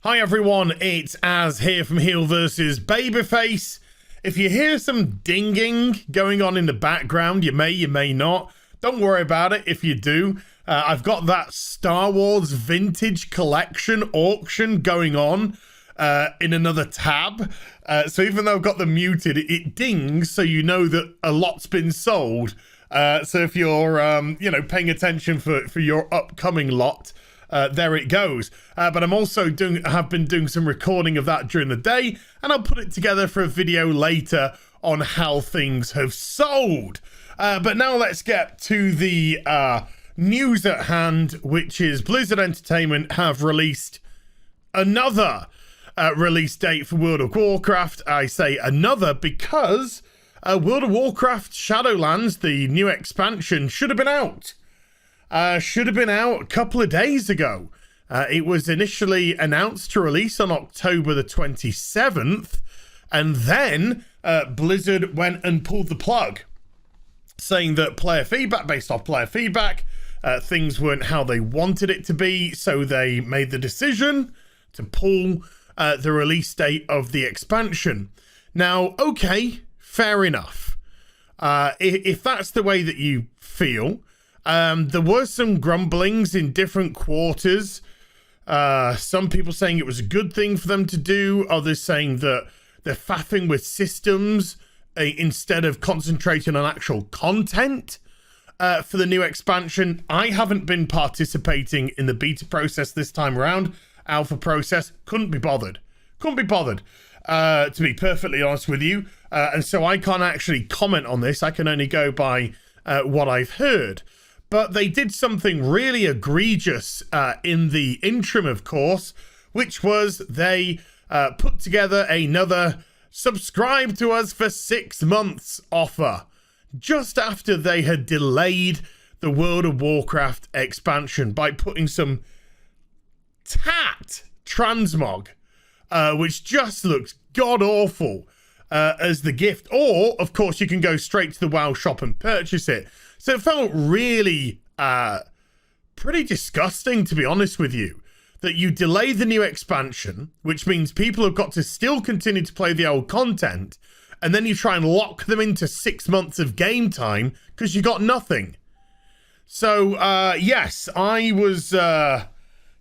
Hi everyone, it's Az here from HeelvsBabyface. If you hear some dinging going on in the background, you may not. Don't worry about it if you do. I've got that Star Wars Vintage Collection auction going on in another tab. So even though I've got them muted, it dings so you know that a lot's been sold. So if you're, paying attention for your upcoming lot, there it goes. But I'm also have been doing some recording of that during the day, and I'll put it together for a video later on how things have sold. But now let's get to the news at hand, which is Blizzard Entertainment have released another release date for World of Warcraft. I say another because World of Warcraft Shadowlands, the new expansion, should have been out. Should have been out a couple of days ago. It was initially announced to release on October the 27th, and then Blizzard went and pulled the plug, saying that based off player feedback, things weren't how they wanted it to be, so they made the decision to pull the release date of the expansion. Now, okay, fair enough. If that's the way that you feel, there were some grumblings in different quarters. Some people saying it was a good thing for them to do. Others saying that they're faffing with systems instead of concentrating on actual content for the new expansion. I haven't been participating in the beta process this time around. Alpha process. Couldn't be bothered. To be perfectly honest with you. And so I can't actually comment on this. I can only go by what I've heard. But they did something really egregious in the interim, of course, which was they put together another subscribe to us for 6 months offer just after they had delayed the World of Warcraft expansion by putting some transmog, which just looks god-awful as the gift. Or, of course, you can go straight to the WoW shop and purchase it. So it felt really pretty disgusting, to be honest with you, that you delay the new expansion, which means people have got to still continue to play the old content, and then you try and lock them into 6 months of game time because you got nothing. So, yes, I thought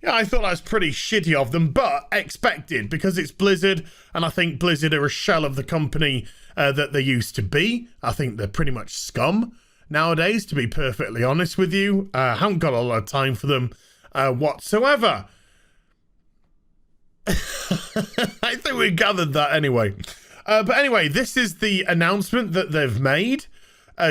that was pretty shitty of them, but expected because it's Blizzard, and I think Blizzard are a shell of the company that they used to be. I think they're pretty much scum nowadays, to be perfectly honest with you. I haven't got a lot of time for them whatsoever. I think we gathered that anyway. But anyway, this is the announcement that they've made.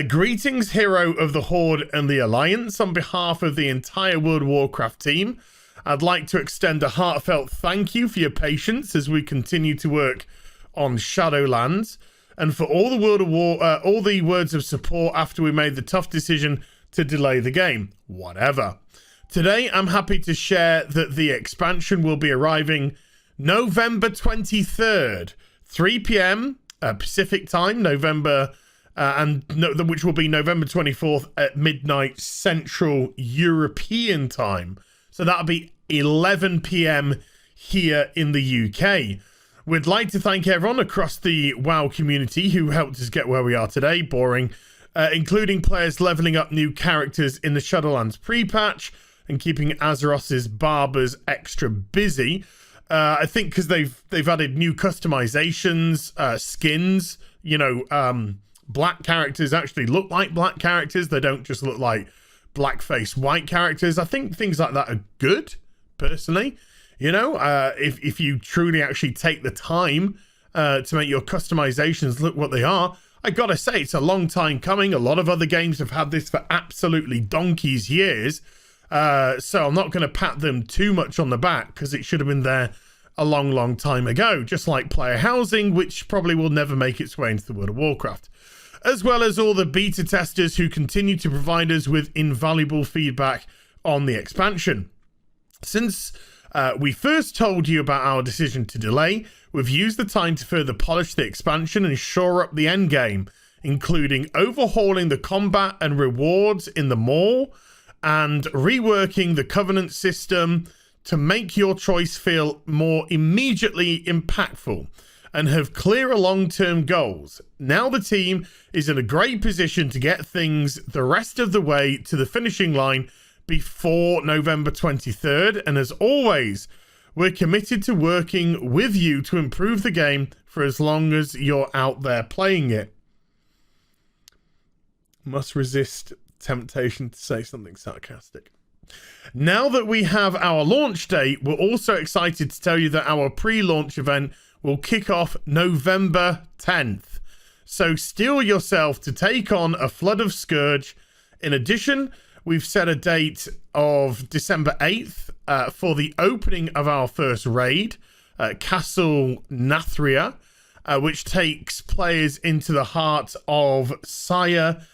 Greetings, Hero of the Horde and the Alliance. On behalf of the entire World of Warcraft team, I'd like to extend a heartfelt thank you for your patience as we continue to work on Shadowlands, and for all the words of support after we made the tough decision to delay the game. Whatever. Today, I'm happy to share that the expansion will be arriving November 23rd, 3 p.m. Pacific time, which will be November 24th at midnight Central European time. So that'll be 11 p.m. here in the UK. We'd like to thank everyone across the WoW community who helped us get where we are today. Boring. Including players leveling up new characters in the Shadowlands pre-patch and keeping Azeros's barbers extra busy. I think because they've added new customizations, skins. Black characters actually look like black characters. They don't just look like blackface white characters. I think things like that are good, personally. If you truly actually take the time to make your customizations look what they are. I gotta say, it's a long time coming. A lot of other games have had this for absolutely donkey's years. So I'm not going to pat them too much on the back because it should have been there a long time ago. Just like player housing, which probably will never make its way into the World of Warcraft. As well as all the beta testers who continue to provide us with invaluable feedback on the expansion. Since we first told you about our decision to delay, we've used the time to further polish the expansion and shore up the endgame, including overhauling the combat and rewards in the mall and reworking the Covenant system to make your choice feel more immediately impactful and have clearer long-term goals. Now the team is in a great position to get things the rest of the way to the finishing line before November 23rd. And as always, we're committed to working with you to improve the game for as long as you're out there playing it. Must resist temptation to say something sarcastic. Now that we have our launch date, we're also excited to tell you that our pre-launch event will kick off November 10th. So steel yourself to take on a flood of Scourge. In addition, we've set a date of December 8th for the opening of our first raid, Castle Nathria, which takes players into the heart of Sire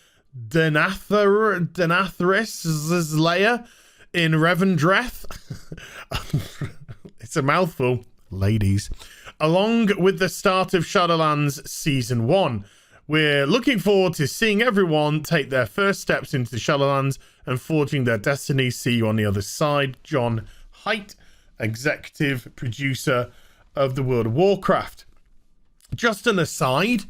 Denathris' lair in Revendreth. It's a mouthful, ladies. Along with the start of Shadowlands Season 1. We're looking forward to seeing everyone take their first steps into the Shadowlands and forging their destiny. See you on the other side. John Haidt, executive producer of the World of Warcraft. Just an aside,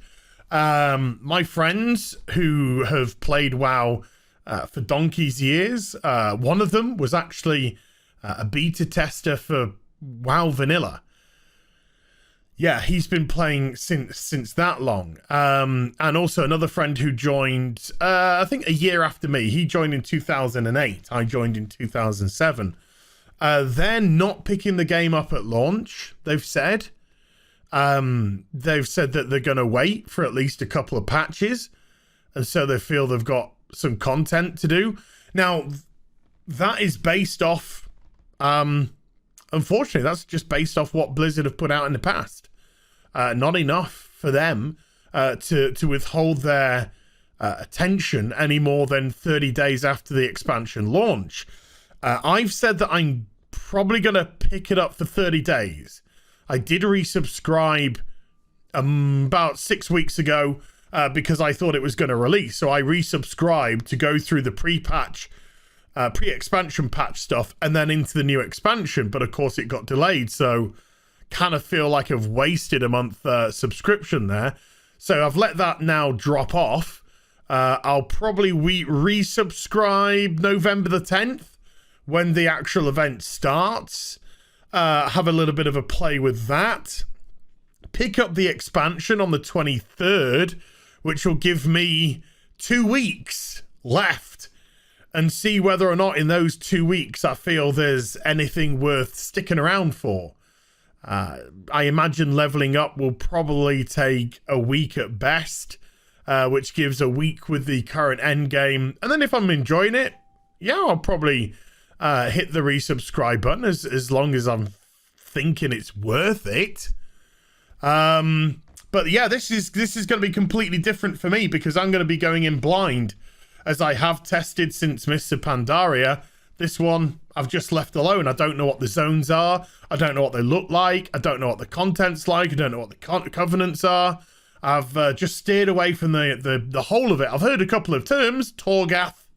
my friends who have played WoW for donkey's years, one of them was actually a beta tester for WoW Vanilla. Yeah, he's been playing since that long. And also another friend who joined, I think a year after me. He joined in 2008. I joined in 2007. They're not picking the game up at launch, they've said. They've said that they're going to wait for at least a couple of patches. And so they feel they've got some content to do. Now, that is based off... unfortunately, that's just based off what Blizzard have put out in the past. Not enough for them to withhold their attention any more than 30 days after the expansion launch. I've said that I'm probably going to pick it up for 30 days. I did resubscribe about 6 weeks ago because I thought it was going to release. So I resubscribed to go through the pre-expansion patch stuff and then into the new expansion. But of course it got delayed. So kind of feel like I've wasted a month subscription there. So I've let that now drop off. I'll probably resubscribe November the 10th when the actual event starts. Have a little bit of a play with that. Pick up the expansion on the 23rd, which will give me 2 weeks left, and see whether or not in those 2 weeks I feel there's anything worth sticking around for. I imagine leveling up will probably take a week at best, which gives a week with the current end game. And then if I'm enjoying it, yeah, I'll probably hit the resubscribe button as long as I'm thinking it's worth it. But yeah, this is going to be completely different for me because I'm going to be going in blind, as I have tested since Mr. Pandaria. This one I've just left alone. I don't know what the zones are. I don't know what they look like. I don't know what the content's like. I don't know what the covenants are. I've just steered away from the whole of it. I've heard a couple of terms, Torgath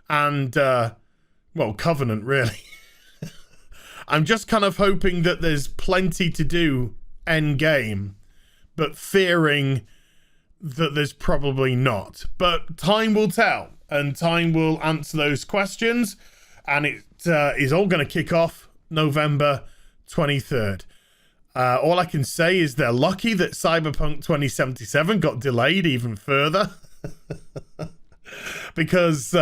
and, well, Covenant, really. I'm just kind of hoping that there's plenty to do end game, but fearing that there's probably not. But time will tell, and time will answer those questions, and it is all going to kick off November 23rd. All I can say is they're lucky that Cyberpunk 2077 got delayed even further. Because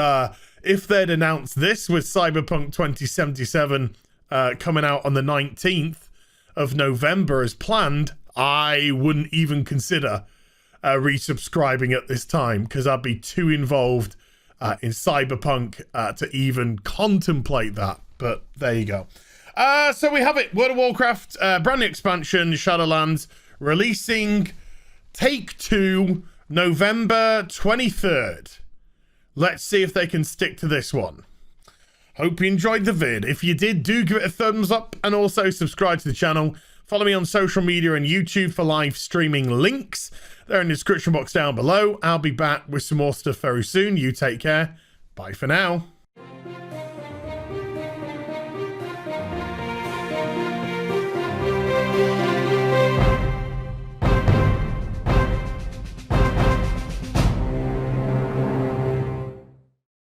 if they'd announced this with Cyberpunk 2077 coming out on the 19th of November as planned, I wouldn't even consider resubscribing at this time, because I'd be too involved in Cyberpunk to even contemplate that. But there you go. So we have it. World of Warcraft, brand new expansion, Shadowlands, releasing Take 2, November 23rd. Let's see if they can stick to this one. Hope you enjoyed the vid. If you did, do give it a thumbs up and also subscribe to the channel. Follow me on social media and YouTube for live streaming links. They're in the description box down below. I'll be back with some more stuff very soon. You take care. Bye for now.